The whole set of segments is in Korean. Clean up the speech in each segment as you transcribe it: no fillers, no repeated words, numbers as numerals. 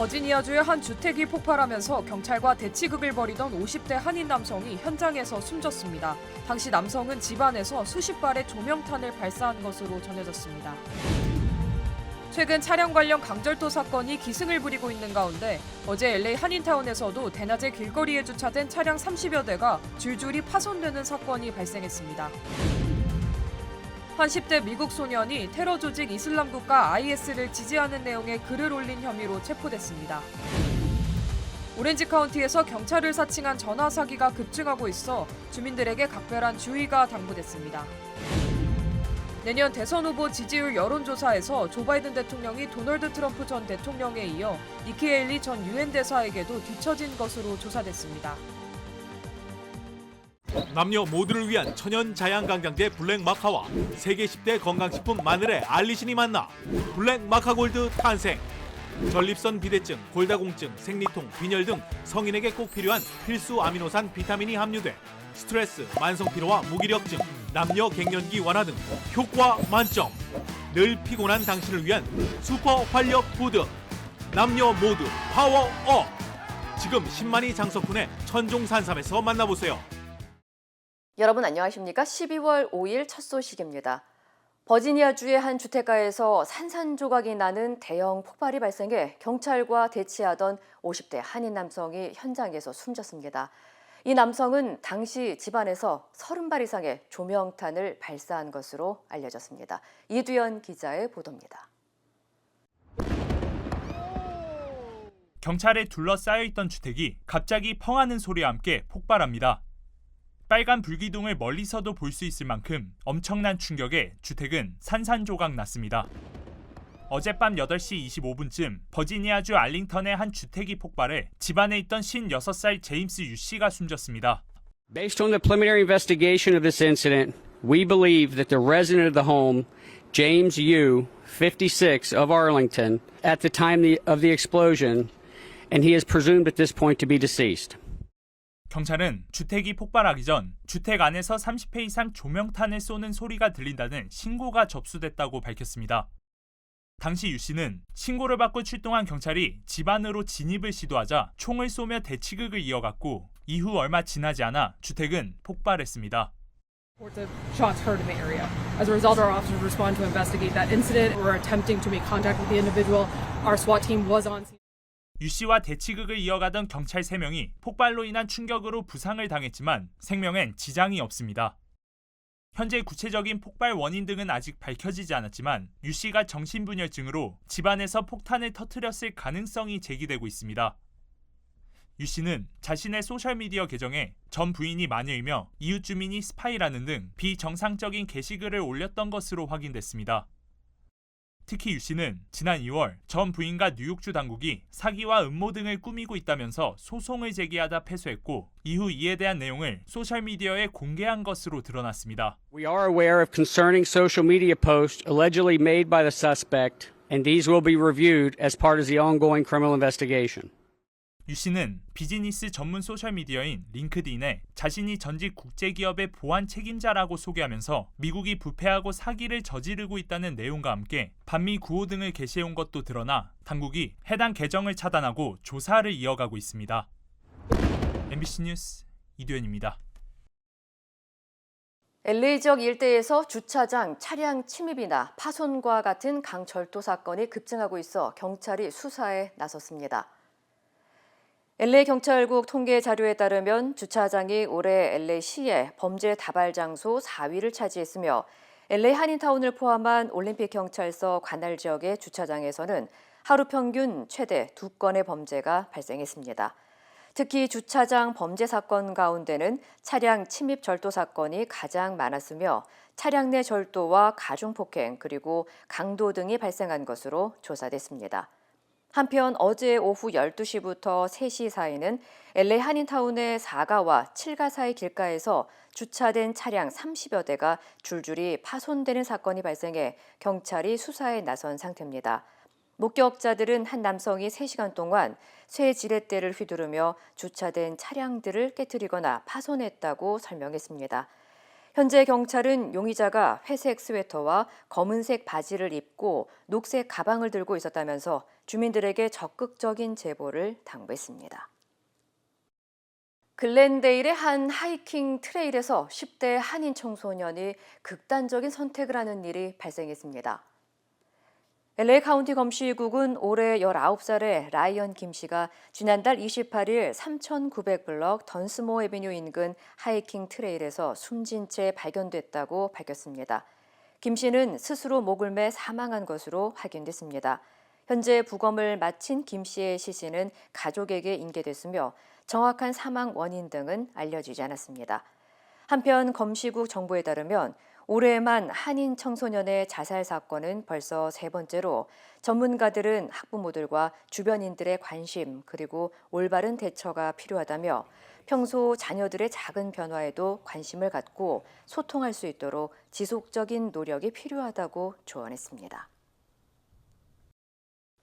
버지니아주의 한 주택이 폭발하면서 경찰과 대치극을 벌이던 50대 한인 남성이 현장에서 숨졌습니다. 당시 남성은 집안에서 수십 발의 조명탄을 발사한 것으로 전해졌습니다. 최근 차량 관련 강절도 사건이 기승을 부리고 있는 가운데 어제 LA 한인타운에서도 대낮에 길거리에 주차된 차량 30여 대가 줄줄이 파손되는 사건이 발생했습니다. 한 10대 미국 소년이 테러 조직 이슬람국가 IS를 지지하는 내용의 글을 올린 혐의로 체포됐습니다. 오렌지 카운티에서 경찰을 사칭한 전화 사기가 급증하고 있어 주민들에게 각별한 주의가 당부됐습니다. 내년 대선 후보 지지율 여론조사에서 조 바이든 대통령이 도널드 트럼프 전 대통령에 이어 니키 헤일리 전 유엔 대사에게도 뒤처진 것으로 조사됐습니다. 남녀 모두를 위한 천연 자양강장제 블랙마카와 세계 10대 건강식품 마늘의 알리신이 만나 블랙마카골드 탄생. 전립선 비대증, 골다공증, 생리통, 빈혈 등 성인에게 꼭 필요한 필수 아미노산 비타민이 함유돼 스트레스, 만성피로와 무기력증, 남녀 갱년기 완화 등 효과 만점. 늘 피곤한 당신을 위한 슈퍼 활력 푸드. 남녀 모두 파워업. 지금 10만이 장석훈의 천종산삼에서 만나보세요. 여러분 안녕하십니까? 12월 5일 첫 소식입니다. 버지니아주의 한 주택가에서 산산조각이 나는 대형 폭발이 발생해 경찰과 대치하던 50대 한인 남성이 현장에서 숨졌습니다. 이 남성은 당시 집안에서 30발 이상의 조명탄을 발사한 것으로 알려졌습니다. 이두현 기자의 보도입니다. 경찰에 둘러싸여 있던 주택이 갑자기 펑하는 소리와 함께 폭발합니다. 빨간 불기둥을 멀리서도 볼 수 있을 만큼 엄청난 충격에 주택은 산산조각 났습니다. 어젯밤 8시 25분쯤 버지니아주 알링턴의 한 주택이 폭발해 집안에 있던 56살 제임스 유 씨가 숨졌습니다. Based on the preliminary investigation of this incident, we believe that the resident of the home, James Yu, 56 of Arlington, at the time of the explosion, and he is presumed at this point to be deceased. 경찰은 주택이 폭발하기 전 주택 안에서 30회 이상 조명탄을 쏘는 소리가 들린다는 신고가 접수됐다고 밝혔습니다. 당시 유 씨는 신고를 받고 출동한 경찰이 집 안으로 진입을 시도하자 총을 쏘며 대치극을 이어갔고 이후 얼마 지나지 않아 주택은 폭발했습니다. Reports of shots heard in the area. As a result, our officers respond to investigate that incident. We're attempting to make contact with the individual. Our SWAT team was on scene. 유 씨와 대치극을 이어가던 경찰 3명이 폭발로 인한 충격으로 부상을 당했지만 생명엔 지장이 없습니다. 현재 구체적인 폭발 원인 등은 아직 밝혀지지 않았지만 유 씨가 정신분열증으로 집안에서 폭탄을 터뜨렸을 가능성이 제기되고 있습니다. 유 씨는 자신의 소셜미디어 계정에 전 부인이 마녀이며 이웃 주민이 스파이라는 등 비정상적인 게시글을 올렸던 것으로 확인됐습니다. 특히 유 씨는 지난 2월 전 부인과 뉴욕주 당국이 사기와 음모 등을 꾸미고 있다면서 소송을 제기하다 패소했고 이후 이에 대한 내용을 소셜미디어에 공개한 것으로 드러났습니다. We are aware of concerning social media posts allegedly made by the suspect, and these will be reviewed as part of the ongoing criminal investigation. 유 씨는 비즈니스 전문 소셜미디어인 링크드인에 자신이 전직 국제기업의 보안 책임자라고 소개하면서 미국이 부패하고 사기를 저지르고 있다는 내용과 함께 반미 구호 등을 게시해온 것도 드러나 당국이 해당 계정을 차단하고 조사를 이어가고 있습니다. MBC 뉴스 이두현입니다. LA 지역 일대에서 주차장 차량 침입이나 파손과 같은 강철도 사건이 급증하고 있어 경찰이 수사에 나섰습니다. LA 경찰국 통계 자료에 따르면 주차장이 올해 LA시의 범죄 다발 장소 4위를 차지했으며 LA 한인타운을 포함한 올림픽 경찰서 관할 지역의 주차장에서는 하루 평균 최대 2건의 범죄가 발생했습니다. 특히 주차장 범죄 사건 가운데는 차량 침입 절도 사건이 가장 많았으며 차량 내 절도와 가중폭행 그리고 강도 등이 발생한 것으로 조사됐습니다. 한편 어제 오후 12시부터 3시 사이는 LA 한인타운의 4가와 7가 사이 길가에서 주차된 차량 30여 대가 줄줄이 파손되는 사건이 발생해 경찰이 수사에 나선 상태입니다. 목격자들은 한 남성이 3시간 동안 쇠 지렛대를 휘두르며 주차된 차량들을 깨트리거나 파손했다고 설명했습니다. 현재 경찰은 용의자가 회색 스웨터와 검은색 바지를 입고 녹색 가방을 들고 있었다면서 주민들에게 적극적인 제보를 당부했습니다. 글렌데일의 한 하이킹 트레일에서 10대 한인 청소년이 극단적인 선택을 하는 일이 발생했습니다. LA 카운티 검시국은 올해 19살의 라이언 김 씨가 지난달 28일 3900블럭 던스모 애비뉴 인근 하이킹 트레일에서 숨진 채 발견됐다고 밝혔습니다. 김 씨는 스스로 목을 매 사망한 것으로 확인됐습니다. 현재 부검을 마친 김 씨의 시신은 가족에게 인계됐으며 정확한 사망 원인 등은 알려지지 않았습니다. 한편 검시국 정보에 따르면 올해만 한인 청소년의 자살 사건은 벌써 3번째로 전문가들은 학부모들과 주변인들의 관심 그리고 올바른 대처가 필요하다며 평소 자녀들의 작은 변화에도 관심을 갖고 소통할 수 있도록 지속적인 노력이 필요하다고 조언했습니다.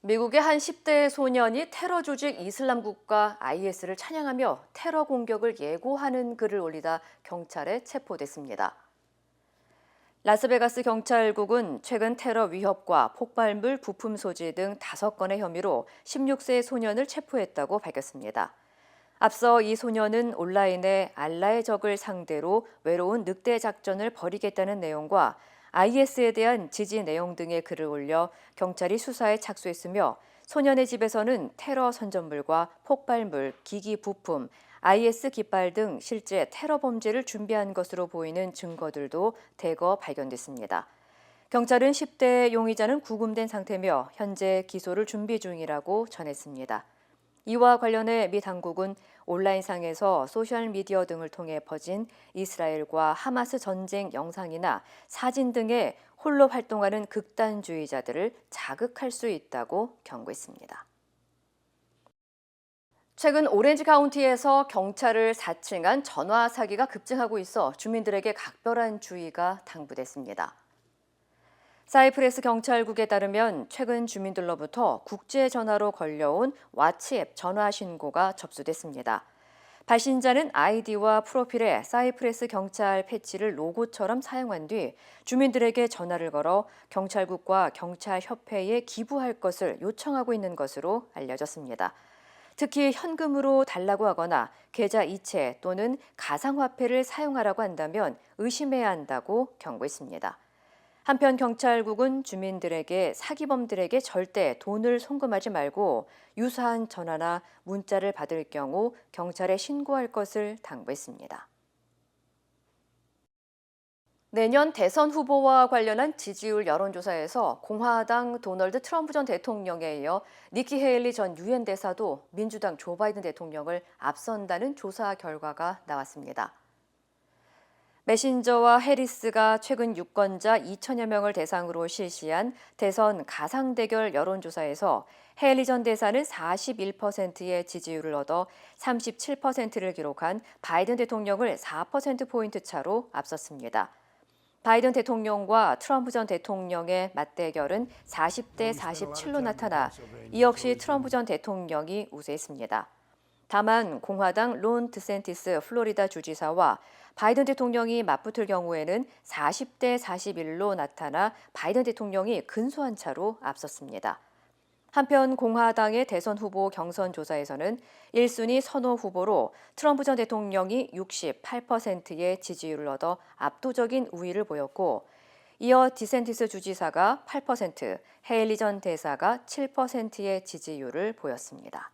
미국의 한 10대 소년이 테러 조직 이슬람 국가 IS를 찬양하며 테러 공격을 예고하는 글을 올리다 경찰에 체포됐습니다. 라스베가스 경찰국은 최근 테러 위협과 폭발물 부품 소지 등 5건의 혐의로 16세 소년을 체포했다고 밝혔습니다. 앞서 이 소년은 온라인에 알라의 적을 상대로 외로운 늑대 작전을 벌이겠다는 내용과 IS에 대한 지지 내용 등의 글을 올려 경찰이 수사에 착수했으며 소년의 집에서는 테러 선전물과 폭발물, 기기 부품, IS 깃발 등 실제 테러 범죄를 준비한 것으로 보이는 증거들도 대거 발견됐습니다. 경찰은 10대 용의자는 구금된 상태며 현재 기소를 준비 중이라고 전했습니다. 이와 관련해 미 당국은 온라인상에서 소셜미디어 등을 통해 퍼진 이스라엘과 하마스 전쟁 영상이나 사진 등에 홀로 활동하는 극단주의자들을 자극할 수 있다고 경고했습니다. 최근 오렌지 카운티에서 경찰을 사칭한 전화 사기가 급증하고 있어 주민들에게 각별한 주의가 당부됐습니다. 사이프레스 경찰국에 따르면 최근 주민들로부터 국제 전화로 걸려온 왓츠앱 전화 신고가 접수됐습니다. 발신자는 아이디와 프로필에 사이프레스 경찰 패치를 로고처럼 사용한 뒤 주민들에게 전화를 걸어 경찰국과 경찰협회에 기부할 것을 요청하고 있는 것으로 알려졌습니다. 특히 현금으로 달라고 하거나 계좌 이체 또는 가상화폐를 사용하라고 한다면 의심해야 한다고 경고했습니다. 한편 경찰국은 주민들에게 사기범들에게 절대 돈을 송금하지 말고 유사한 전화나 문자를 받을 경우 경찰에 신고할 것을 당부했습니다. 내년 대선 후보와 관련한 지지율 여론조사에서 공화당 도널드 트럼프 전 대통령에 이어 니키 헤일리 전 유엔 대사도 민주당 조 바이든 대통령을 앞선다는 조사 결과가 나왔습니다. 메신저와 해리스가 최근 유권자 2천여 명을 대상으로 실시한 대선 가상대결 여론조사에서 헤일리 전 대사는 41%의 지지율을 얻어 37%를 기록한 바이든 대통령을 4%포인트 차로 앞섰습니다. 바이든 대통령과 트럼프 전 대통령의 맞대결은 40대 47로 나타나 이 역시 트럼프 전 대통령이 우세했습니다. 다만 공화당 론 드센티스 플로리다 주지사와 바이든 대통령이 맞붙을 경우에는 40대 41로 나타나 바이든 대통령이 근소한 차로 앞섰습니다. 한편 공화당의 대선 후보 경선 조사에서는 1순위 선호 후보로 트럼프 전 대통령이 68%의 지지율을 얻어 압도적인 우위를 보였고 이어 디센티스 주지사가 8%, 헤일리 전 대사가 7%의 지지율을 보였습니다.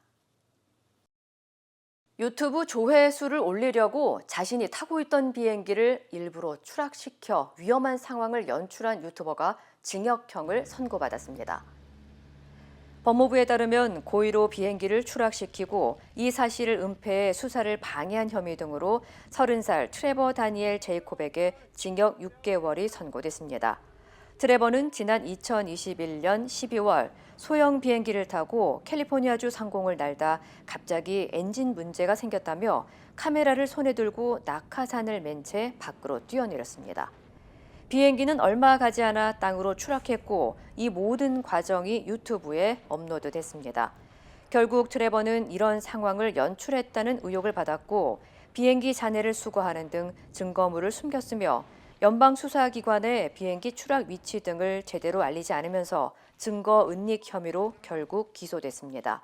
유튜브 조회수를 올리려고 자신이 타고 있던 비행기를 일부러 추락시켜 위험한 상황을 연출한 유튜버가 징역형을 선고받았습니다. 법무부에 따르면 고의로 비행기를 추락시키고 이 사실을 은폐해 수사를 방해한 혐의 등으로 30살 트레버 다니엘 제이콥에게 징역 6개월이 선고됐습니다. 트레버는 지난 2021년 12월 소형 비행기를 타고 캘리포니아주 상공을 날다 갑자기 엔진 문제가 생겼다며 카메라를 손에 들고 낙하산을 맨 채 밖으로 뛰어내렸습니다. 비행기는 얼마 가지 않아 땅으로 추락했고 이 모든 과정이 유튜브에 업로드됐습니다. 결국 트레버는 이런 상황을 연출했다는 의혹을 받았고 비행기 잔해를 수거하는 등 증거물을 숨겼으며 연방수사기관에 비행기 추락 위치 등을 제대로 알리지 않으면서 증거 은닉 혐의로 결국 기소됐습니다.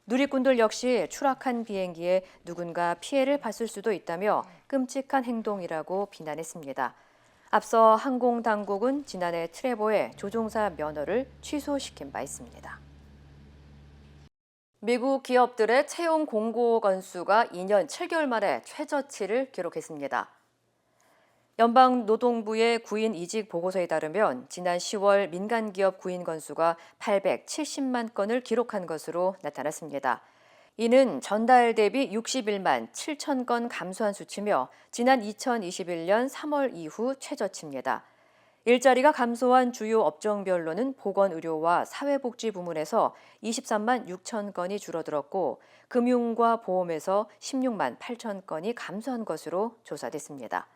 누리꾼들 역시 추락한 비행기에 누군가 피해를 봤을 수도 있다며 끔찍한 행동이라고 비난했습니다. 앞서 항공당국은 지난해 트레보의 조종사 면허를 취소시킨 바 있습니다. 미국 기업들의 채용 공고 건수가 2년 7개월 만에 최저치를 기록했습니다. 연방노동부의 구인 이직 보고서에 따르면 지난 10월 민간기업 구인 건수가 870만 건을 기록한 것으로 나타났습니다. 이는 전달 대비 61만 7천 건 감소한 수치며 지난 2021년 3월 이후 최저치입니다. 일자리가 감소한 주요 업종별로는 보건의료와 사회복지 부문에서 23만 6천 건이 줄어들었고 금융과 보험에서 16만 8천 건이 감소한 것으로 조사됐습니다.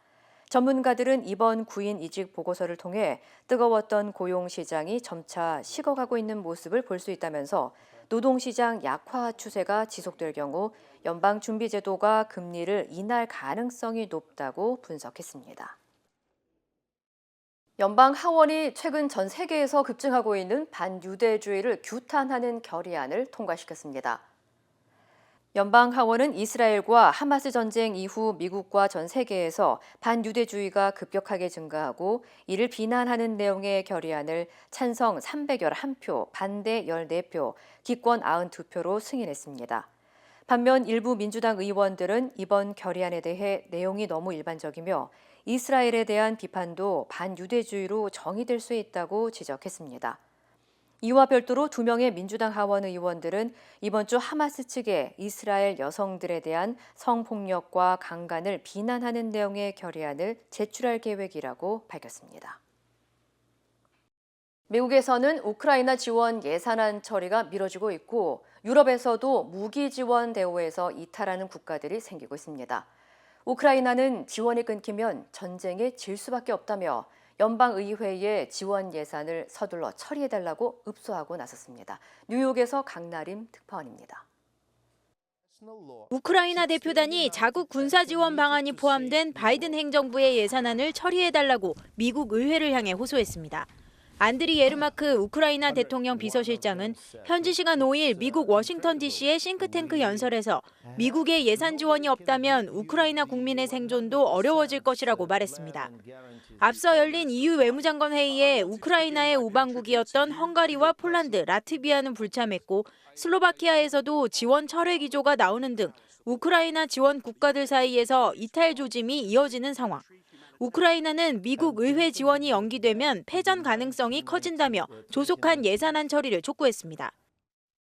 전문가들은 이번 구인 이직 보고서를 통해 뜨거웠던 고용 시장이 점차 식어가고 있는 모습을 볼 수 있다면서 노동시장 약화 추세가 지속될 경우 연방준비제도가 금리를 인할 가능성이 높다고 분석했습니다. 연방 하원이 최근 전 세계에서 급증하고 있는 반유대주의를 규탄하는 결의안을 통과시켰습니다. 연방 하원은 이스라엘과 하마스 전쟁 이후 미국과 전 세계에서 반유대주의가 급격하게 증가하고 이를 비난하는 내용의 결의안을 찬성 311표, 반대 14표, 기권 92표로 승인했습니다. 반면 일부 민주당 의원들은 이번 결의안에 대해 내용이 너무 일반적이며 이스라엘에 대한 비판도 반유대주의로 정의될 수 있다고 지적했습니다. 이와 별도로 2명의 민주당 하원 의원들은 이번 주 하마스 측에 이스라엘 여성들에 대한 성폭력과 강간을 비난하는 내용의 결의안을 제출할 계획이라고 밝혔습니다. 미국에서는 우크라이나 지원 예산안 처리가 미뤄지고 있고 유럽에서도 무기 지원 대우에서 이탈하는 국가들이 생기고 있습니다. 우크라이나는 지원이 끊기면 전쟁에 질 수밖에 없다며 연방의회에 지원 예산을 서둘러 처리해달라고 읍소하고 나섰습니다. 뉴욕에서 강나림 특파원입니다. 우크라이나 대표단이 자국 군사 지원 방안이 포함된 바이든 행정부의 예산안을 처리해달라고 미국 의회를 향해 호소했습니다. 안드리 예르마크 우크라이나 대통령 비서실장은 현지 시간 5일 미국 워싱턴 DC의 싱크탱크 연설에서 미국의 예산 지원이 없다면 우크라이나 국민의 생존도 어려워질 것이라고 말했습니다. 앞서 열린 EU 외무장관 회의에 우크라이나의 우방국이었던 헝가리와 폴란드, 라트비아는 불참했고 슬로바키아에서도 지원 철회 기조가 나오는 등 우크라이나 지원 국가들 사이에서 이탈 조짐이 이어지는 상황. 우크라이나는 미국 의회 지원이 연기되면 패전 가능성이 커진다며 조속한 예산안 처리를 촉구했습니다.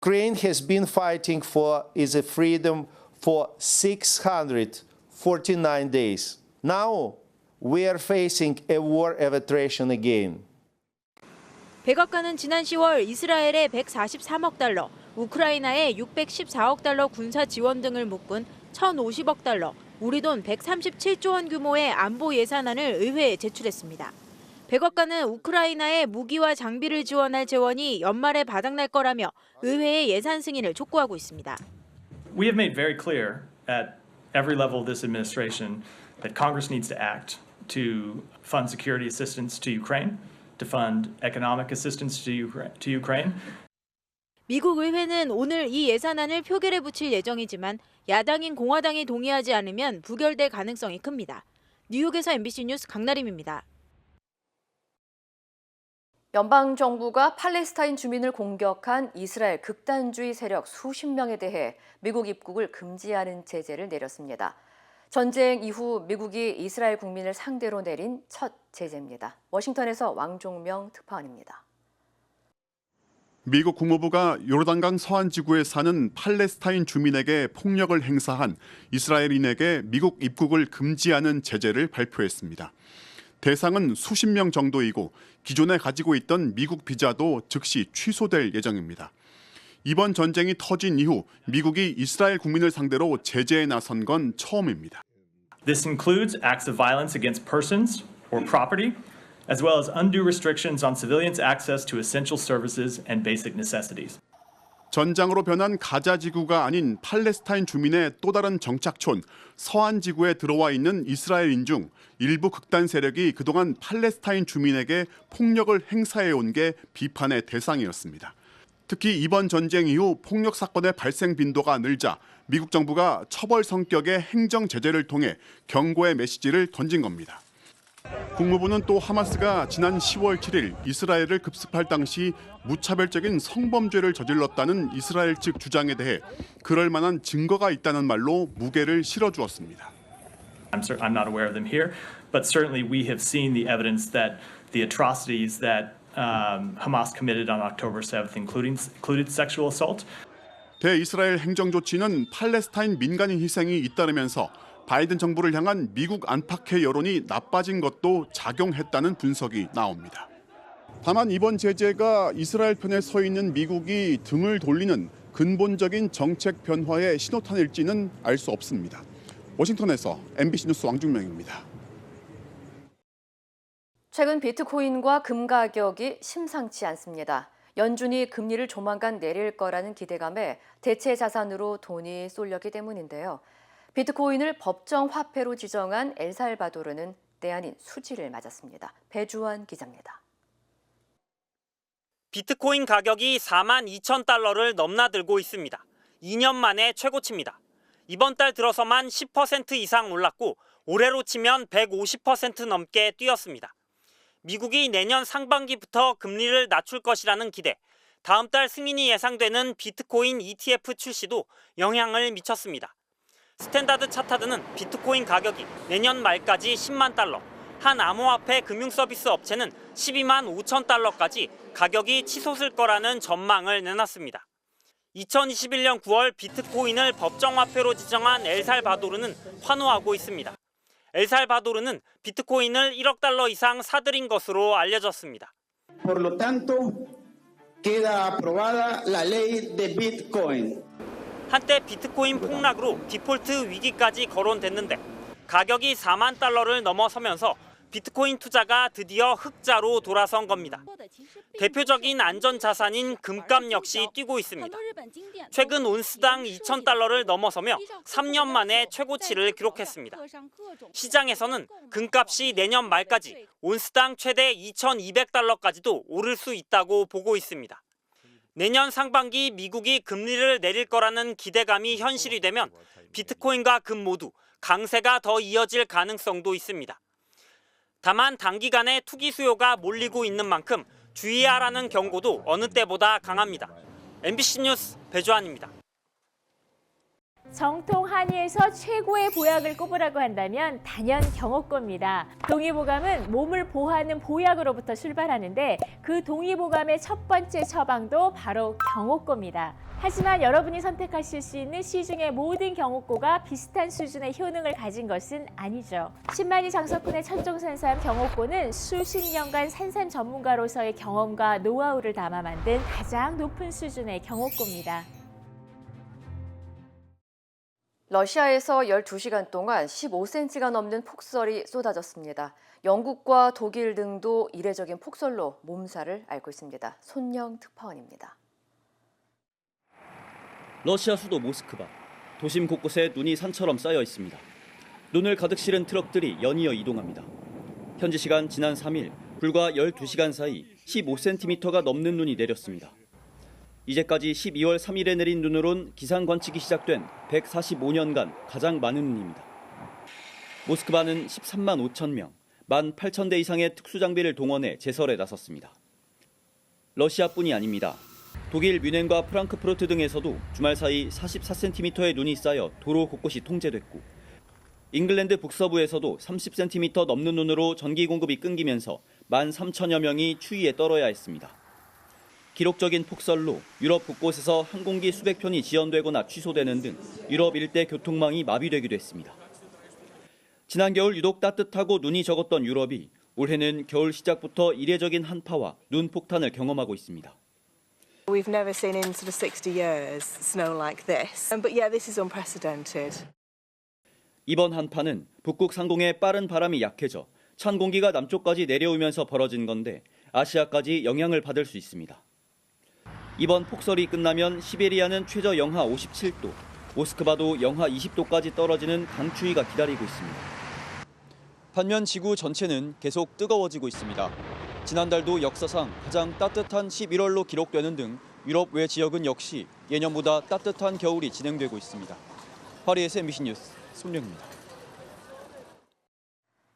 Ukraine has been fighting for its freedom for 649 days. Now we are facing a war of attrition again. 백악관은 지난 10월 이스라엘에 143억 달러, 우크라이나에 614억 달러 군사 지원 등을 묶은 1,050억 달러, 우리 돈 137조 원 규모의 안보 예산안을 의회에 제출했습니다. 백악관은 우크라이나에 무기와 장비를 지원할 재원이 연말에 바닥날 거라며 의회의 예산 승인을 촉구하고 있습니다. We have made very clear at every level of this administration that Congress needs to act to fund security assistance to Ukraine, to fund economic assistance to Ukraine. 미국 의회는 오늘 이 예산안을 표결에 붙일 예정이지만 야당인 공화당이 동의하지 않으면 부결될 가능성이 큽니다. 뉴욕에서 MBC 뉴스 강나림입니다. 연방정부가 팔레스타인 주민을 공격한 이스라엘 극단주의 세력 수십 명에 대해 미국 입국을 금지하는 제재를 내렸습니다. 전쟁 이후 미국이 이스라엘 국민을 상대로 내린 첫 제재입니다. 워싱턴에서 왕종명 특파원입니다. 미국 국무부가 요르단강 서안 지구에 사는 팔레스타인 주민에게 폭력을 행사한 이스라엘인에게 미국 입국을 금지하는 제재를 발표했습니다. 대상은 수십 명 정도이고 기존에 가지고 있던 미국 비자도 즉시 취소될 예정입니다. 이번 전쟁이 터진 이후 미국이 이스라엘 국민을 상대로 제재에 나선 건 처음입니다. This includes acts of violence against persons or property, as well as undue restrictions on civilians' access to essential services and basic necessities. 전장으로 변한 가자 지구가 아닌 팔레스타인 주민의 또 다른 정착촌 서안 지구에 들어와 있는 이스라엘인 중 일부 극단 세력이 그동안 팔레스타인 주민에게 폭력을 행사해 온 게 비판의 대상이었습니다. 특히 이번 전쟁 이후 폭력 사건의 발생 빈도가 늘자 미국 정부가 처벌 성격의 행정 제재를 통해 경고의 메시지를 던진 겁니다. 국무부는 또 하마스가 지난 10월 7일 이스라엘을 급습할 당시 무차별적인 성범죄를 저질렀다는 이스라엘 측 주장에 대해 그럴 만한 증거가 있다는 말로 무게를 실어주었습니다. I'm not aware of them here, but certainly we have seen the evidence that the atrocities that Hamas committed on October 7th included sexual assault. 대이스라엘 행정 조치는 팔레스타인 민간인 희생이 잇따르면서 바이든 정부를 향한 미국 안팎의 여론이 나빠진 것도 작용했다는 분석이 나옵니다. 다만 이번 제재가 이스라엘 편에 서 있는 미국이 등을 돌리는 근본적인 정책 변화의 신호탄일지는 알 수 없습니다. 워싱턴에서 MBC 뉴스 왕중명입니다. 최근 비트코인과 금 가격이 심상치 않습니다. 연준이 금리를 조만간 내릴 거라는 기대감에 대체 자산으로 돈이 쏠렸기 때문인데요. 비트코인을 법정 화폐로 지정한 엘살바도르는 때 아닌 수지를 맞았습니다. 배주환 기자입니다. 비트코인 가격이 42,000달러를 넘나들고 있습니다. 2년 만에 최고치입니다. 이번 달 들어서만 10% 이상 올랐고 올해로 치면 150% 넘게 뛰었습니다. 미국이 내년 상반기부터 금리를 낮출 것이라는 기대, 다음 달 승인이 예상되는 비트코인 ETF 출시도 영향을 미쳤습니다. 스탠다드 차타드는 비트코인 가격이 내년 말까지 10만 달러, 한 암호화폐 금융서비스 업체는 12만 5천 달러까지 가격이 치솟을 거라는 전망을 내놨습니다. 2021년 9월 비트코인을 법정화폐로 지정한 엘살바도르는 환호하고 있습니다. 엘살바도르는 비트코인을 1억 달러 이상 사들인 것으로 알려졌습니다. Por lo tanto, queda aprobada la ley de Bitcoin. 한때 비트코인 폭락으로 디폴트 위기까지 거론됐는데 가격이 4만 달러를 넘어서면서 비트코인 투자가 드디어 흑자로 돌아선 겁니다. 대표적인 안전자산인 금값 역시 뛰고 있습니다. 최근 온스당 2,000달러를 넘어서며 3년 만에 최고치를 기록했습니다. 시장에서는 금값이 내년 말까지 온스당 최대 2,200달러까지도 오를 수 있다고 보고 있습니다. 내년 상반기 미국이 금리를 내릴 거라는 기대감이 현실이 되면 비트코인과 금 모두 강세가 더 이어질 가능성도 있습니다. 다만 단기간에 투기 수요가 몰리고 있는 만큼 주의하라는 경고도 어느 때보다 강합니다. MBC 뉴스 배주환입니다. 정통 한의에서 최고의 보약을 꼽으라고 한다면 단연 경옥고입니다. 동의보감은 몸을 보호하는 보약으로부터 출발하는데 그 동의보감의 첫 번째 처방도 바로 경옥고입니다. 하지만 여러분이 선택하실 수 있는 시중의 모든 경옥고가 비슷한 수준의 효능을 가진 것은 아니죠. 신만이 장석훈의 천종산삼 경옥고는 수십 년간 산삼 전문가로서의 경험과 노하우를 담아 만든 가장 높은 수준의 경옥고입니다. 러시아에서 12시간 동안 15cm가 넘는 폭설이 쏟아졌습니다. 영국과 독일 등도 이례적인 폭설로 몸살을 앓고 있습니다. 손영 특파원입니다. 러시아 수도 모스크바. 도심 곳곳에 눈이 산처럼 쌓여 있습니다. 눈을 가득 실은 트럭들이 연이어 이동합니다. 현지 시간 지난 3일 불과 12시간 사이 15cm가 넘는 눈이 내렸습니다. 이제까지 12월 3일에 내린 눈으론 기상 관측이 시작된 145년간 가장 많은 눈입니다. 모스크바는 13만 5천 명, 18,000대 이상의 특수장비를 동원해 제설에 나섰습니다. 러시아뿐이 아닙니다. 독일 뮌헨과 프랑크푸르트 등에서도 주말 사이 44cm의 눈이 쌓여 도로 곳곳이 통제됐고 잉글랜드 북서부에서도 30cm 넘는 눈으로 전기 공급이 끊기면서 13,000여 명이 추위에 떨어야 했습니다. 기록적인 폭설로 유럽 곳곳에서 항공기 수백 편이 지연되거나 취소되는 등 유럽 일대 교통망이 마비되기도 했습니다. 지난 겨울 유독 따뜻하고 눈이 적었던 유럽이 올해는 겨울 시작부터 이례적인 한파와 눈 폭탄을 경험하고 있습니다. We've never seen in sort of 60 years snow like this. But yeah, this is unprecedented. 이번 한파는 북극 상공의 빠른 바람이 약해져 찬 공기가 남쪽까지 내려오면서 벌어진 건데 아시아까지 영향을 받을 수 있습니다. 이번 폭설이 끝나면 시베리아는 최저 영하 57도, 모스크바도 영하 20도까지 떨어지는 강추위가 기다리고 있습니다. 반면 지구 전체는 계속 뜨거워지고 있습니다. 지난달도 역사상 가장 따뜻한 11월로 기록되는 등 유럽 외 지역은 역시 예년보다 따뜻한 겨울이 진행되고 있습니다. 파리에서 MBC 뉴스 손영입니다.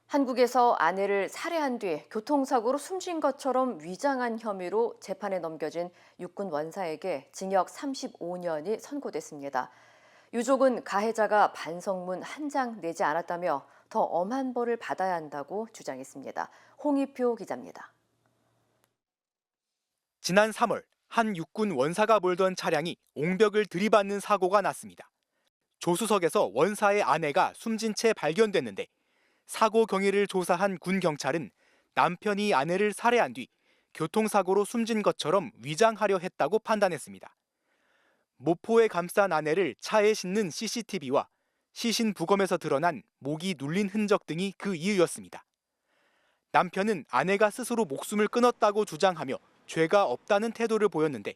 한국에서 아내를 살해한 뒤 교통사고로 숨진 것처럼 위장한 혐의로 재판에 넘겨진 육군 원사에게 징역 35년이 선고됐습니다. 유족은 가해자가 반성문 한 장 내지 않았다며 더 엄한 벌을 받아야 한다고 주장했습니다. 홍희표 기자입니다. 지난 3월 한 육군 원사가 몰던 차량이 옹벽을 들이받는 사고가 났습니다. 조수석에서 원사의 아내가 숨진 채 발견됐는데 사고 경위를 조사한 군 경찰은 남편이 아내를 살해한 뒤 교통사고로 숨진 것처럼 위장하려 했다고 판단했습니다. 모포에 감싼 아내를 차에 싣는 CCTV와 시신 부검에서 드러난 목이 눌린 흔적 등이 그 이유였습니다. 남편은 아내가 스스로 목숨을 끊었다고 주장하며 죄가 없다는 태도를 보였는데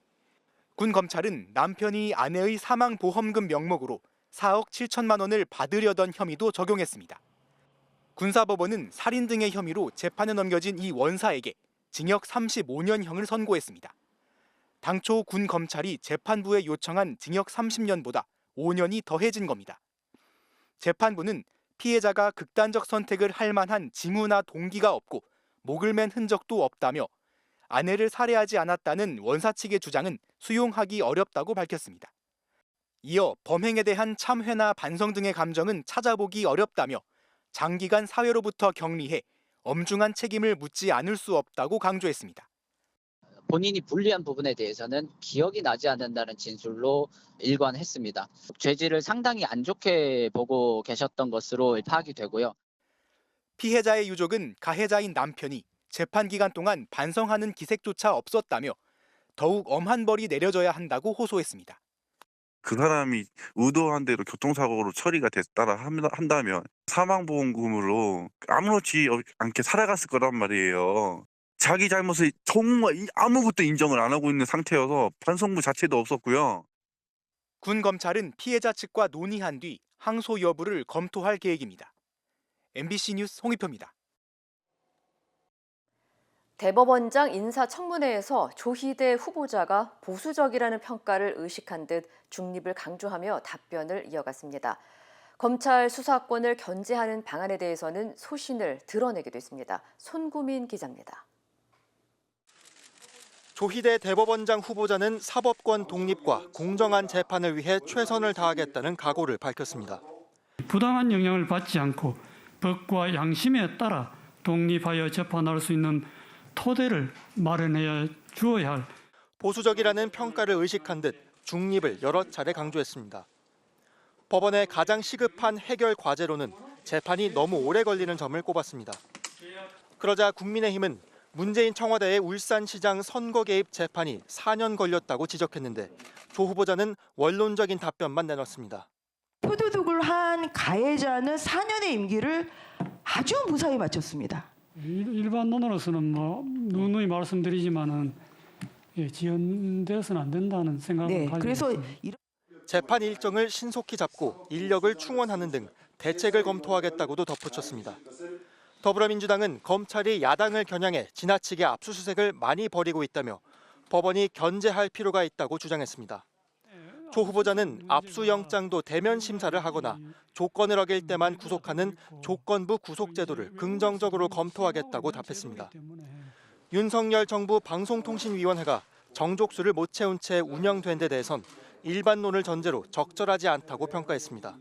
군 검찰은 남편이 아내의 사망보험금 명목으로 4억 7천만 원을 받으려던 혐의도 적용했습니다. 군사법원은 살인 등의 혐의로 재판에 넘겨진 이 원사에게 징역 35년형을 선고했습니다. 당초 군 검찰이 재판부에 요청한 징역 30년보다 5년이 더해진 겁니다. 재판부는 피해자가 극단적 선택을 할 만한 징후나 동기가 없고 목을 맨 흔적도 없다며 아내를 살해하지 않았다는 원사 측의 주장은 수용하기 어렵다고 밝혔습니다. 이어 범행에 대한 참회나 반성 등의 감정은 찾아보기 어렵다며 장기간 사회로부터 격리해 엄중한 책임을 묻지 않을 수 없다고 강조했습니다. 본인이 불리한 부분에 대해서는 기억이 나지 않는다는 진술로 일관했습니다. 죄질을 상당히 안 좋게 보고 계셨던 것으로 파악이 되고요. 피해자의 유족은 가해자인 남편이 재판 기간 동안 반성하는 기색조차 없었다며 더욱 엄한 벌이 내려져야 한다고 호소했습니다. 그 사람이 의도한 대로 교통사고로 처리가 됐다라 한다면 사망보험금으로 아무렇지 않게 살아갔을 거란 말이에요. 자기 잘못을 정말 아무것도 인정을 안 하고 있는 상태여서 반성문 자체도 없었고요. 군 검찰은 피해자 측과 논의한 뒤 항소 여부를 검토할 계획입니다. MBC 뉴스 홍희표입니다. 대법원장 인사청문회에서 조희대 후보자가 보수적이라는 평가를 의식한 듯 중립을 강조하며 답변을 이어갔습니다. 검찰 수사권을 견제하는 방안에 대해서는 소신을 드러내기도 했습니다. 손구민 기자입니다. 조희대 대법원장 후보자는 사법권 독립과 공정한 재판을 위해 최선을 다하겠다는 각오를 밝혔습니다. 부당한 영향을 받지 않고 법과 양심에 따라 독립하여 재판할 수 있는 토대를 마련해 주어야 할. 보수적이라는 평가를 의식한 듯 중립을 여러 차례 강조했습니다. 법원의 가장 시급한 해결 과제로는 재판이 너무 오래 걸리는 점을 꼽았습니다. 그러자 국민의힘은 문재인 청와대의 울산시장 선거 개입 재판이 4년 걸렸다고 지적했는데 조 후보자는 원론적인 답변만 내놨습니다. 표도독을 한 가해자는 4년의 임기를 아주 무사히 마쳤습니다. 일반론으로서는 누누이 말씀드리지만은 지연돼서는 안 된다는 생각을 가지고 그래서 있습니다. 재판 일정을 신속히 잡고 인력을 충원하는 등 대책을 검토하겠다고도 덧붙였습니다. 더불어민주당은 검찰이 야당을 겨냥해 지나치게 압수수색을 많이 벌이고 있다며 법원이 견제할 필요가 있다고 주장했습니다. 조 후보자는 압수영장도 대면 심사를 하거나 조건을 어길 때만 구속하는 조건부 구속제도를 긍정적으로 검토하겠다고 답했습니다. 윤석열 정부 방송통신위원회가 정족수를 못 채운 채 운영된 데 대해선 일반론을 전제로 적절하지 않다고 평가했습니다.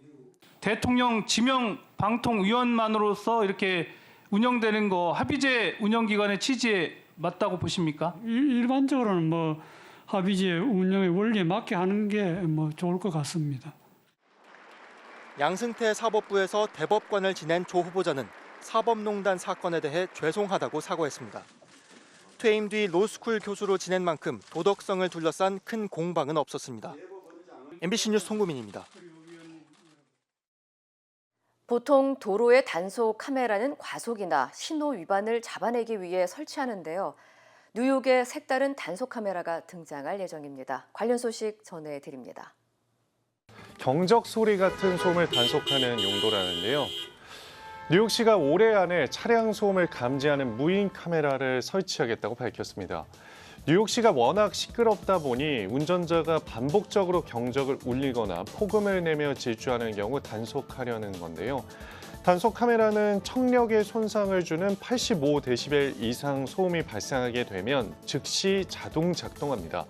대통령 지명 방통위원만으로서 이렇게 운영되는 거 합의제 운영기관의 취지에 맞다고 보십니까? 일반적으로는 합의제 운영의 원리에 맞게 하는 게 좋을 것 같습니다. 양승태 사법부에서 대법관을 지낸 조 후보자는 사법농단 사건에 대해 죄송하다고 사과했습니다. 퇴임 뒤 로스쿨 교수로 지낸 만큼 도덕성을 둘러싼 큰 공방은 없었습니다. MBC 뉴스 송구민입니다. 보통 도로의 단속 카메라는 과속이나 신호 위반을 잡아내기 위해 설치하는데요. 뉴욕에 색다른 단속 카메라가 등장할 예정입니다. 관련 소식 전해드립니다. 경적 소리 같은 소음을 단속하는 용도라는데요. 뉴욕시가 올해 안에 차량 소음을 감지하는 무인 카메라를 설치하겠다고 밝혔습니다. 뉴욕시가 워낙 시끄럽다 보니 운전자가 반복적으로 경적을 울리거나 폭음을 내며 질주하는 경우 단속하려는 건데요. 단속 카메라는 청력에 손상을 주는 85데시벨 이상 소음이 발생하게 되면 즉시 자동 작동합니다.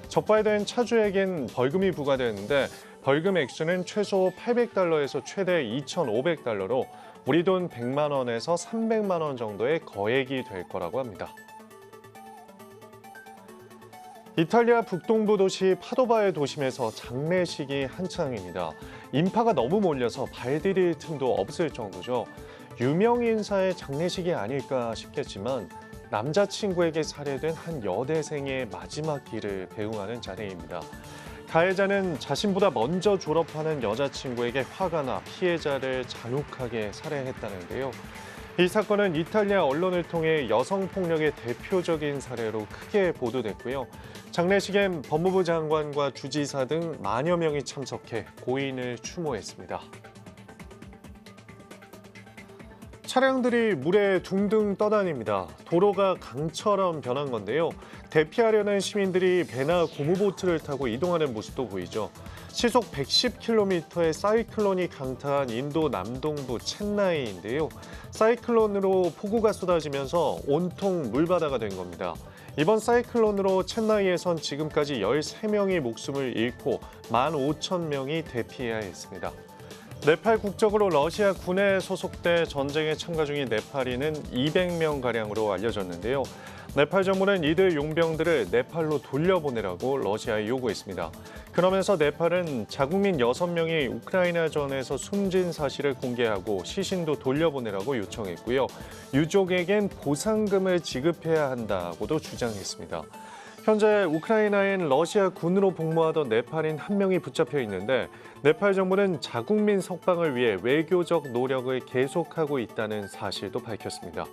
적발된 차주에겐 벌금이 부과되는데 벌금 액수는 최소 $800에서 최대 $2,500로 우리 돈 100만 원에서 300만 원 정도의 거액이 될 거라고 합니다. 이탈리아 북동부 도시 파도바의 도심에서 장례식이 한창입니다. 인파가 너무 몰려서 발 디딜 틈도 없을 정도죠. 유명 인사의 장례식이 아닐까 싶겠지만 남자친구에게 살해된 한 여대생의 마지막 길을 배웅하는 자리입니다. 가해자는 자신보다 먼저 졸업하는 여자친구에게 화가 나 피해자를 잔혹하게 살해했다는데요. 이 사건은 이탈리아 언론을 통해 여성폭력의 대표적인 사례로 크게 보도됐고요. 장례식엔 법무부 장관과 주지사 등 만여 명이 참석해 고인을 추모했습니다. 차량들이 물에 둥둥 떠다닙니다. 도로가 강처럼 변한 건데요. 대피하려는 시민들이 배나 고무보트를 타고 이동하는 모습도 보이죠. 시속 110km의 사이클론이 강타한 인도 남동부 챈나이인데요. 사이클론으로 폭우가 쏟아지면서 온통 물바다가 된 겁니다. 이번 사이클론으로 챈나이에선 지금까지 13명이 목숨을 잃고 15,000명이 대피해야 했습니다. 네팔 국적으로 러시아 군에 소속돼 전쟁에 참가 중인 네팔인은 200명가량으로 알려졌는데요. 네팔 정부는 이들 용병들을 네팔로 돌려보내라고 러시아에 요구했습니다. 그러면서 네팔은 자국민 6명이 우크라이나전에서 숨진 사실을 공개하고 시신도 돌려보내라고 요청했고요. 유족에겐 보상금을 지급해야 한다고도 주장했습니다. 현재 우크라이나엔 러시아 군으로 복무하던 네팔인 1명이 붙잡혀 있는데 네팔 정부는 자국민 석방을 위해 외교적 노력을 계속하고 있다는 사실도 밝혔습니다.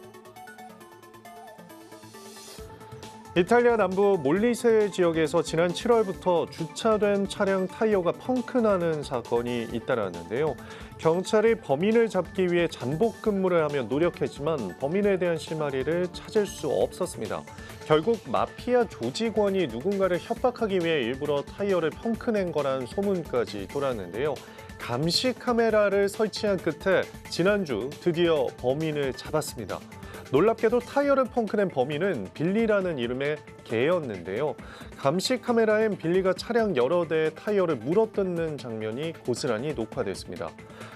이탈리아 남부 몰리세 지역에서 지난 7월부터 주차된 차량 타이어가 펑크나는 사건이 잇따랐는데요. 경찰이 범인을 잡기 위해 잠복 근무를 하며 노력했지만 범인에 대한 실마리를 찾을 수 없었습니다. 결국 마피아 조직원이 누군가를 협박하기 위해 일부러 타이어를 펑크낸 거란 소문까지 돌았는데요. 감시 카메라를 설치한 끝에 지난주 드디어 범인을 잡았습니다. 놀랍게도 타이어를 펑크낸 범인은 빌리라는 이름의 개였는데요. 감시 카메라엔 빌리가 차량 여러 대의 타이어를 물어뜯는 장면이 고스란히 녹화됐습니다.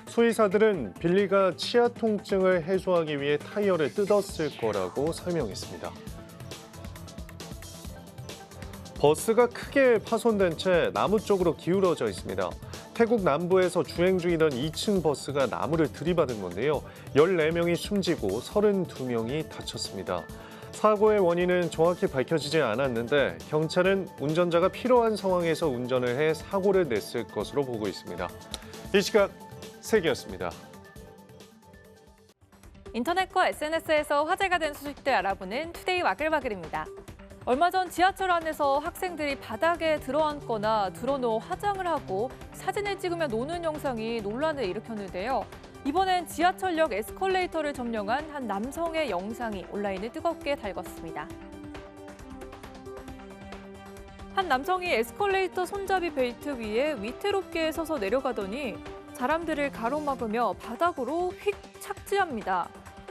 수의사들은 빌리가 치아 통증을 해소하기 위해 타이어를 뜯었을 거라고 설명했습니다. 버스가 크게 파손된 채 나무 쪽으로 기울어져 있습니다. 태국 남부에서 주행 중이던 2층 버스가 나무를 들이받은 건데요. 14명이 숨지고 32명이 다쳤습니다. 사고의 원인은 정확히 밝혀지지 않았는데 경찰은 운전자가 필요한 상황에서 운전을 해 사고를 냈을 것으로 보고 있습니다. 이 시각 세계였습니다. 인터넷과 SNS에서 화제가 된 소식들 알아보는 투데이 와글와글입니다. 얼마 전 지하철 안에서 학생들이 바닥에 들어앉거나 드러누워 화장을 하고 사진을 찍으며 노는 영상이 논란을 일으켰는데요. 이번엔 지하철역 에스컬레이터를 점령한 한 남성의 영상이 온라인을 뜨겁게 달궜습니다. 한 남성이 에스컬레이터 손잡이 벨트 위에 위태롭게 서서 내려가더니 사람들을 가로막으며 바닥으로 휙 착지합니다.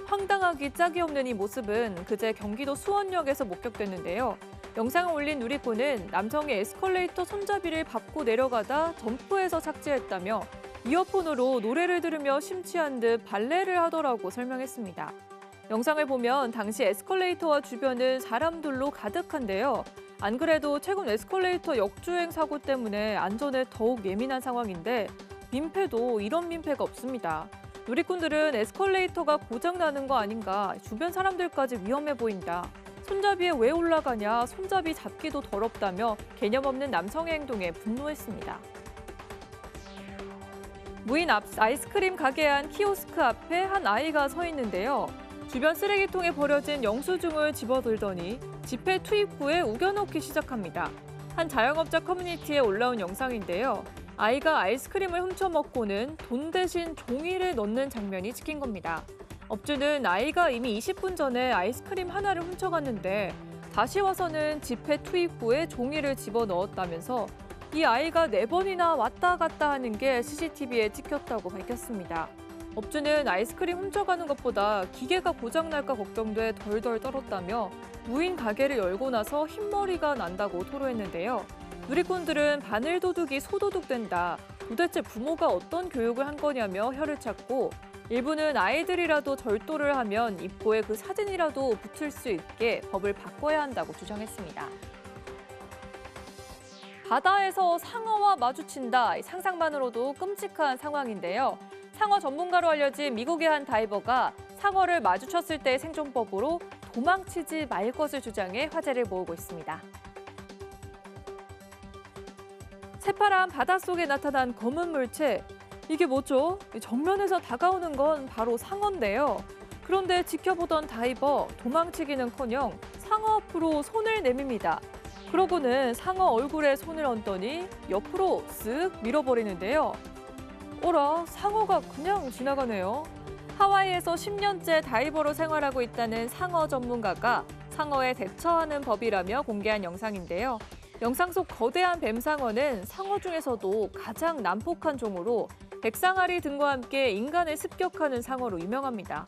황당하기 짝이 없는 이 모습은 그제 경기도 수원역에서 목격됐는데요. 영상을 올린 누리꾼은 남성이 에스컬레이터 손잡이를 밟고 내려가다 점프해서 착지했다며 이어폰으로 노래를 들으며 심취한 듯 발레를 하더라고 설명했습니다. 영상을 보면 당시 에스컬레이터와 주변은 사람들로 가득한데요. 안 그래도 최근 에스컬레이터 역주행 사고 때문에 안전에 더욱 예민한 상황인데 민폐도 이런 민폐가 없습니다. 누리꾼들은 에스컬레이터가 고장나는 거 아닌가, 주변 사람들까지 위험해 보인다. 손잡이에 왜 올라가냐, 손잡이 잡기도 더럽다며 개념 없는 남성의 행동에 분노했습니다. 무인 아이스크림 가게 안 키오스크 앞에 한 아이가 서 있는데요. 주변 쓰레기통에 버려진 영수증을 집어들더니 집회 투입 후에 우겨넣기 시작합니다. 한 자영업자 커뮤니티에 올라온 영상인데요. 아이가 아이스크림을 훔쳐먹고는 돈 대신 종이를 넣는 장면이 찍힌 겁니다. 업주는 아이가 이미 20분 전에 아이스크림 하나를 훔쳐갔는데 다시 와서는 집회 투입 후에 종이를 집어넣었다면서 이 아이가 4번이나 왔다 갔다 하는 게 CCTV에 찍혔다고 밝혔습니다. 업주는 아이스크림 훔쳐가는 것보다 기계가 고장날까 걱정돼 덜덜 떨었다며 무인 가게를 열고 나서 흰머리가 난다고 토로했는데요. 누리꾼들은 바늘도둑이 소도둑된다. 도대체 부모가 어떤 교육을 한 거냐며 혀를 찾고 일부는 아이들이라도 절도를 하면 입고에 그 사진이라도 붙을 수 있게 법을 바꿔야 한다고 주장했습니다. 바다에서 상어와 마주친다. 상상만으로도 끔찍한 상황인데요. 상어 전문가로 알려진 미국의 한 다이버가 상어를 마주쳤을 때의 생존법으로 도망치지 말 것을 주장해 화제를 모으고 있습니다. 새파란 바닷속에 나타난 검은 물체. 이게 뭐죠? 정면에서 다가오는 건 바로 상어인데요. 그런데 지켜보던 다이버 도망치기는커녕 상어 앞으로 손을 내밉니다. 그러고는 상어 얼굴에 손을 얹더니 옆으로 쓱 밀어버리는데요. 어라, 상어가 그냥 지나가네요. 하와이에서 10년째 다이버로 생활하고 있다는 상어 전문가가 상어에 대처하는 법이라며 공개한 영상인데요. 영상 속 거대한 뱀상어는 상어 중에서도 가장 난폭한 종으로 백상아리 등과 함께 인간을 습격하는 상어로 유명합니다.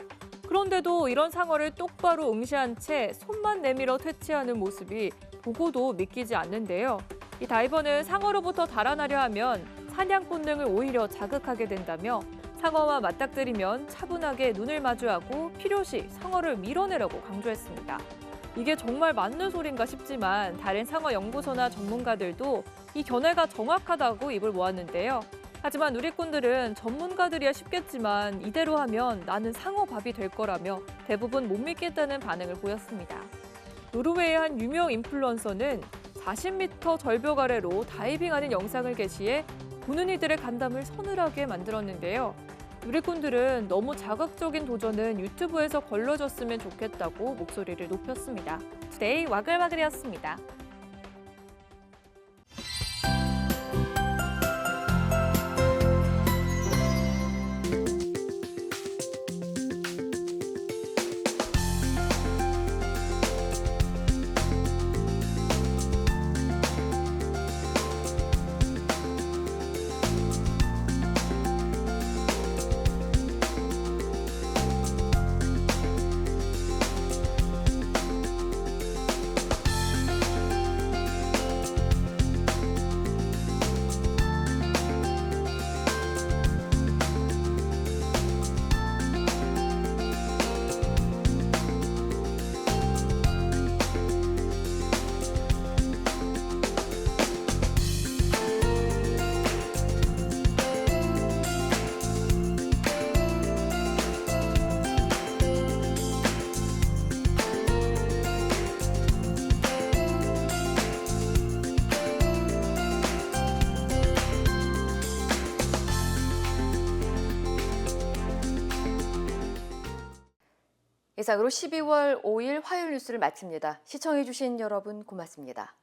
그런데도 이런 상어를 똑바로 응시한 채 손만 내밀어 퇴치하는 모습이 보고도 믿기지 않는데요. 이 다이버는 상어로부터 달아나려 하면 사냥 본능을 오히려 자극하게 된다며 상어와 맞닥뜨리면 차분하게 눈을 마주하고 필요시 상어를 밀어내라고 강조했습니다. 이게 정말 맞는 소린가 싶지만 다른 상어 연구소나 전문가들도 이 견해가 정확하다고 입을 모았는데요. 하지만 누리꾼들은 전문가들이야 쉽겠지만 이대로 하면 나는 상어밥이 될 거라며 대부분 못 믿겠다는 반응을 보였습니다. 노르웨이의 한 유명 인플루언서는 40m 절벽 아래로 다이빙하는 영상을 게시해 보는 이들의 간담을 서늘하게 만들었는데요. 누리꾼들은 너무 자극적인 도전은 유튜브에서 걸러졌으면 좋겠다고 목소리를 높였습니다. 투데이 와글와글이었습니다. 이상으로 12월 5일 화요일 뉴스를 마칩니다. 시청해주신 여러분 고맙습니다.